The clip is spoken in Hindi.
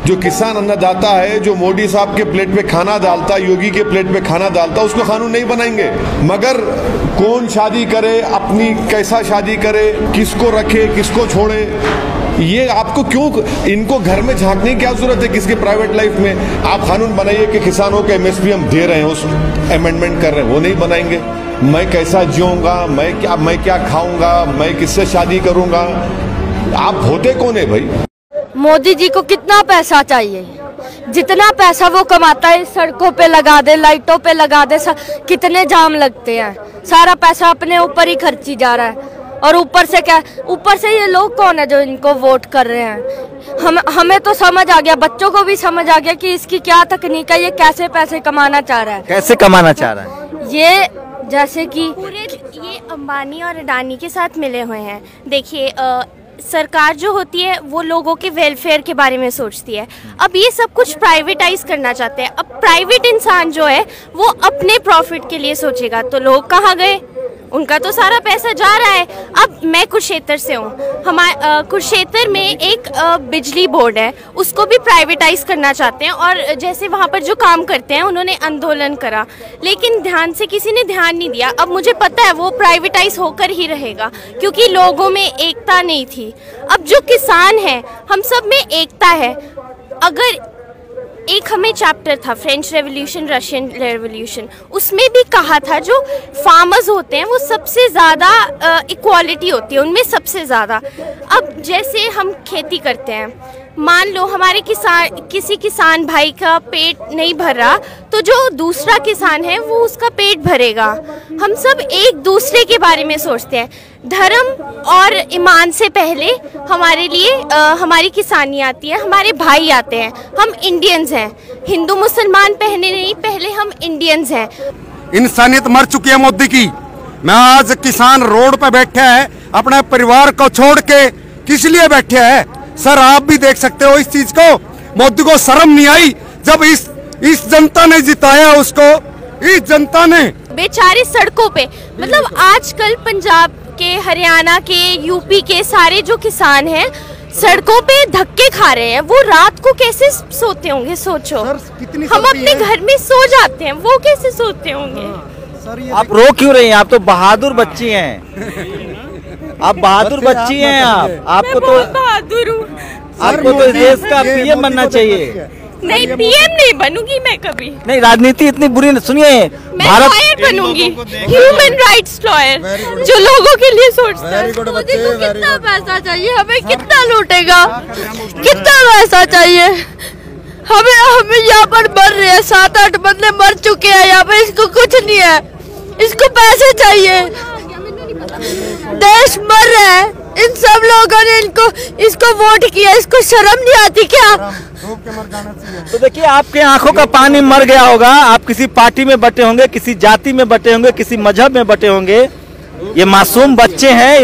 जो किसान अन्नदाता है, जो मोदी साहब के प्लेट पे खाना डालता, योगी के प्लेट पे खाना डालता, उसको कानून नहीं बनाएंगे। मगर कौन शादी करे, अपनी कैसा शादी करे, किसको रखे, किसको छोड़े, ये आपको क्यों, इनको घर में झांकने की क्या जरूरत है किसके प्राइवेट लाइफ में। आप कानून बनाइए कि किसानों के एमएसपी हम दे रहे हैं, उस अमेंडमेंट कर रहे हैं, वो नहीं बनाएंगे। मैं कैसा जीऊंगा, मैं क्या खाऊंगा, मैं किससे शादी करूंगा, आप होते कौन है भाई। मोदी जी को कितना पैसा चाहिए, जितना पैसा वो कमाता है सड़कों पे लगा दे, लाइटों पे लगा दे, कितने जाम लगते हैं, सारा पैसा अपने ऊपर ही खर्ची जा रहा है। और ऊपर से क्या, ऊपर से ये लोग कौन है जो इनको वोट कर रहे हैं। हमें तो समझ आ गया, बच्चों को भी समझ आ गया कि इसकी क्या तकनीक है, ये कैसे पैसे कमाना चाह रहा है। कैसे कमाना चाह रहा है ये, जैसे कि पूरे ये अंबानी और अडानी के साथ मिले हुए हैं। देखिए सरकार जो होती है वो लोगों के वेलफेयर के बारे में सोचती है। अब ये सब कुछ प्राइवेटाइज करना चाहते हैं। अब प्राइवेट इंसान जो है वो अपने प्रॉफिट के लिए सोचेगा, तो लोग कहाँ गए, उनका तो सारा पैसा जा रहा है। अब मैं कुरुक्षेत्र से हूँ, हमारे कुरुक्षेत्र में एक बिजली बोर्ड है, उसको भी प्राइवेटाइज करना चाहते हैं। और जैसे वहाँ पर जो काम करते हैं उन्होंने आंदोलन करा, लेकिन ध्यान से किसी ने ध्यान नहीं दिया। अब मुझे पता है वो प्राइवेटाइज होकर ही रहेगा, क्योंकि लोगों में एकता नहीं थी। अब जो किसान है, हम सब में एकता है। अगर एक हमें चैप्टर था फ्रेंच रेवोल्यूशन, रशियन रेवोल्यूशन, उसमें भी कहा था जो फार्मर्स होते हैं वो सबसे ज़्यादा इक्वालिटी होती है उनमें सबसे ज़्यादा। अब जैसे हम खेती करते हैं, मान लो हमारे किसी किसान भाई का पेट नहीं भर रहा, तो जो दूसरा किसान है वो उसका पेट भरेगा। हम सब एक दूसरे के बारे में सोचते हैं। धर्म और ईमान से पहले हमारे लिए हमारी किसानी आती है, हमारे भाई आते हैं। हम इंडियंस हैं, हिंदू मुसलमान पहले नहीं, पहले हम इंडियंस हैं। इंसानियत मर चुकी है मोदी की। मैं आज किसान रोड पे बैठे हैं, अपने परिवार को छोड़ के किस लिए बैठे हैं। सर आप भी देख सकते हो इस चीज को। मोदी को शर्म नहीं आई जब इस जनता ने जिताया उसको, इस जनता ने। बेचारे सड़कों पे, मतलब आजकल पंजाब के, हरियाणा के, यूपी के सारे जो किसान हैं सड़कों पे धक्के खा रहे हैं। वो रात को कैसे सोते होंगे, सोचो। हम अपने घर में सो जाते हैं, वो कैसे सोते होंगे। आप रो क्यों रही हैं? आप तो बहादुर बच्ची हैं, आप बहादुर बच्ची हैं। आपको तो बहादुर हूँ। आपको तो देश का पीएम बनना चाहिए। नहीं, पीएम नहीं बनूंगी मैं कभी। नहीं, राजनीति इतनी बुरी, सुनिए, मैं लॉयर बनूंगी, ह्यूमन राइट्स लॉयर, जो लोगों के लिए सोचता है। मोदी को कितना पैसा चाहिए, हमें कितना लूटेगा, कितना पैसा चाहिए हमें यहाँ पर मर रहे हैं, 7-8 बंदे मर चुके हैं यहाँ पे, इसको कुछ नहीं है, इसको पैसे चाहिए। देश मर रहा है, इन सब लोगों ने इसको वोट किया, इसको शर्म नहीं आती क्या? तो देखिए, आपके आंखों का पानी मर गया होगा। आप किसी पार्टी में बटे होंगे, किसी जाति में बटे होंगे, किसी मजहब में बटे होंगे। ये मासूम बच्चे हैं।